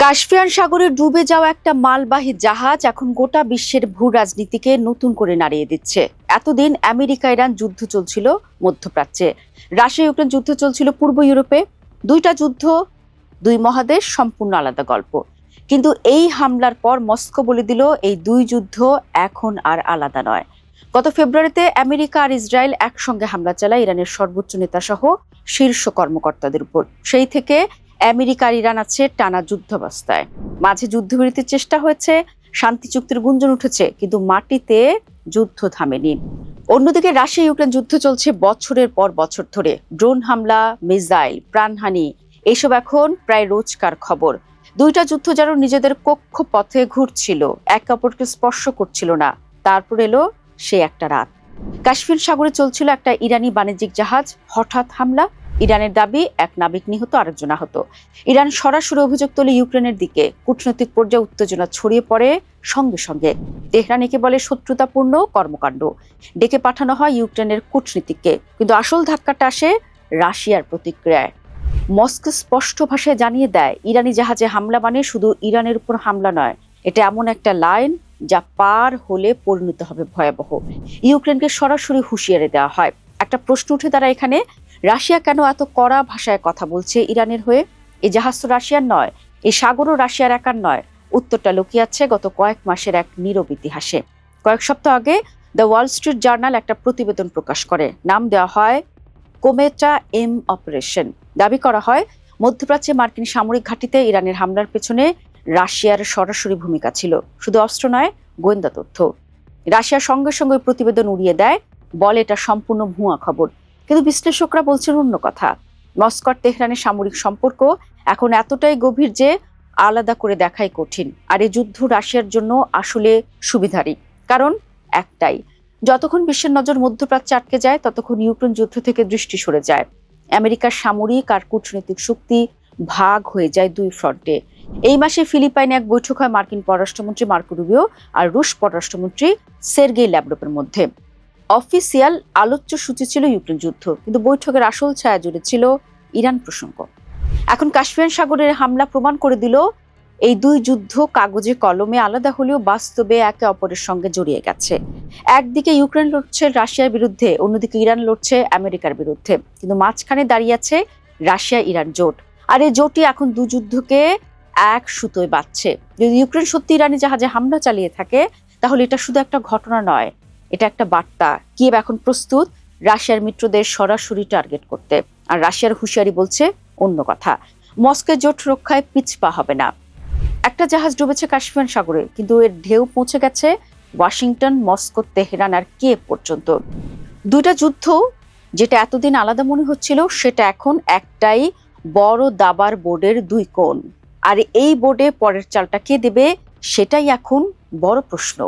Caspian সাগরে ডুবে যাওয়া একটা মালবাহী জাহাজ এখন গোটা বিশ্বের ভূ রাজনীতিকে নতুন করে নাড়িয়ে দিচ্ছে। এতদিন আমেরিকা ইরান যুদ্ধ চলছিল মধ্যপ্রাচ্যে, রাশিয়া ইউক্রেন যুদ্ধ চলছিল পূর্ব ইউরোপে। দুইটা যুদ্ধ, দুই মহাদেশ, সম্পূর্ণ আলাদা গল্প। কিন্তু এই হামলার পর মস্কো বলে দিল এই দুই যুদ্ধ এখন আর আলাদা নয়। গত ফেব্রুয়ারিতে আমেরিকা আর ইসরায়েল একসঙ্গে হামলা চালায় ইরানের সর্বোচ্চ নেতা সহ শীর্ষ কর্মকর্তাদের উপর। সেই থেকে আমেরিকা আর ইরান আছে টানা যুদ্ধাবস্থায়। মাঝে যুদ্ধবিরতির চেষ্টা হয়েছে, শান্তি চুক্তির গুঞ্জন উঠেছে, কিন্তু মাটিতে যুদ্ধ থামেনি। অন্যদিকে রাশিয়া ইউক্রেন যুদ্ধ চলছে বছরের পর বছর ধরে। ড্রোন হামলা, মিসাইল, প্রাণহানি এসব এখন প্রায় রোজকার খবর। দুইটা যুদ্ধ যেন নিজেদের কক্ষপথে ঘুরছিল, একে অপরকে স্পর্শ করছিল না। তারপর এলো সে একটা রাত, কাশ্মীর সাগরে চলছিল একটা ইরানি বাণিজ্যিক জাহাজ, হঠাৎ হামলা। ইরানের দাবি এক নাবিক নিহত, আরেকজন আহত। ইরান সরাসরি অভিযোগ তোলে ইউক্রেনের দিকে। কূটনৈতিক পর্যায়ে উত্তেজনা ছড়িয়ে পড়ে সঙ্গে সঙ্গে। তেহরান একে বলে শত্রুতাপূর্ণ কর্মকাণ্ড, ডেকে পাঠানো হয় ইউক্রেনের কূটনীতিককে। কিন্তু আসল ধাক্কাটা আসে রাশিয়ার প্রতিক্রিয়ায়। মস্কো স্পষ্ট ভাষায় জানিয়ে দেয়, ইরানি জাহাজে হামলা মানে শুধু ইরানের উপর হামলা নয়, এটা এমন একটা লাইন যা পার হলে পরিণত হবে ভয়াবহ। ইউক্রেনকে সরাসরি হুঁশিয়ারি দেওয়া হয়। একটা প্রশ্ন উঠে দাঁড়ায় এখানে, রাশিয়া কেন এত কড়া ভাষায় কথা বলছে ইরানের হয়ে? এই জাহাজ তো রাশিয়ার নয়, এই সাগরও রাশিয়ার একার নয়। উত্তরটা লুকিয়ে আছে গত কয়েক মাসের এক নীরব ইতিহাসে। কয়েক সপ্তাহ আগে দ্য ওয়াল স্ট্রিট জার্নাল একটা প্রতিবেদন প্রকাশ করে, নাম দেওয়া হয় কোমেটা এম অপারেশন। দাবি করা হয় মধ্যপ্রাচ্যে মার্কিন সামরিক ঘাঁটিতে ইরানের হামলার পেছনে রাশিয়ার সরাসরি ভূমিকা ছিল। শুধু অস্ত্র নয়, গোয়েন্দা তথ্য। রাশিয়ার সঙ্গে সঙ্গে প্রতিবেদন উড়িয়ে দেয়, বলে এটা সম্পূর্ণ ভুয়া খবর। কিন্তু বিশ্লেষকরা বলছেন অন্য কথা। মস্কো তেহরানের সামরিক সম্পর্ক এখন এতটাই গভীর যে আলাদা করে দেখাই কঠিন। আর এই যুদ্ধ রাশিয়ার জন্য আসলে সুবিধারই, কারণ একটাই, যতক্ষণ বিশ্বের নজর মধ্যপ্রাচ্যে আটকে যায় ততক্ষণ ইউক্রেন যুদ্ধ থেকে দৃষ্টি সরে যায়। আমেরিকার সামরিক আর কূটনৈতিক শক্তি ভাগ হয়ে যায় দুই ফ্রন্টে। এই মাসে ফিলিপাইনে এক বৈঠক হয় মার্কিন পররাষ্ট্রমন্ত্রী মার্কো রুবিও আর রুশ পররাষ্ট্রমন্ত্রী সের্গেই ল্যাভরভের মধ্যে। অফিসিয়াল আলোচ্য সূচি ছিল ইউক্রেন যুদ্ধ, কিন্তু বৈঠকের আসল ছায়া জুড়ে ছিল ইরান প্রসঙ্গ। এখন কাস্পিয়ান সাগরের হামলা প্রমাণ করে দিল, এই দুই যুদ্ধ কাগজে কলমে আলাদা হলেও বাস্তবে একে অপরের সঙ্গে জড়িয়ে গেছে। একদিকে ইউক্রেন লড়ছে রাশিয়ার বিরুদ্ধে, অন্যদিকে ইরান লড়ছে আমেরিকার বিরুদ্ধে। কিন্তু মাঝখানে দাঁড়িয়ে আছে রাশিয়া ইরান জোট। আর এই জোটই এখন দু যুদ্ধকে এক সুতোয় বাঁধছে। যদি ইউক্রেন সত্যি ইরানি জাহাজে হামলা চালিয়ে থাকে, তাহলে এটা শুধু একটা ঘটনা নয়, এটা একটা বার্তা। কিয়েভ এখন প্রস্তুত রাশিয়ার মিত্রদের সরাসরি টার্গেট করতে। আর রাশিয়ার হুঁশিয়ারি বলছে অন্য কথা, মস্কোর জোট রক্ষায় পিছপা হবে না। একটা জাহাজ ডুবেছে কাস্পিয়ান সাগরে, কিন্তু এর ঢেউ পৌঁছে গেছে ওয়াশিংটন, মস্কো, তেহরান আর কিয়েভ পর্যন্ত। দুইটা যুদ্ধ যেটা এতদিন আলাদা মনে হচ্ছিল, সেটা এখন একটাই বড় দাবার বোর্ডের দুই কোণ। আর এই বোর্ডে পরের চালটা কে দেবে, সেটাই এখন বড় প্রশ্ন।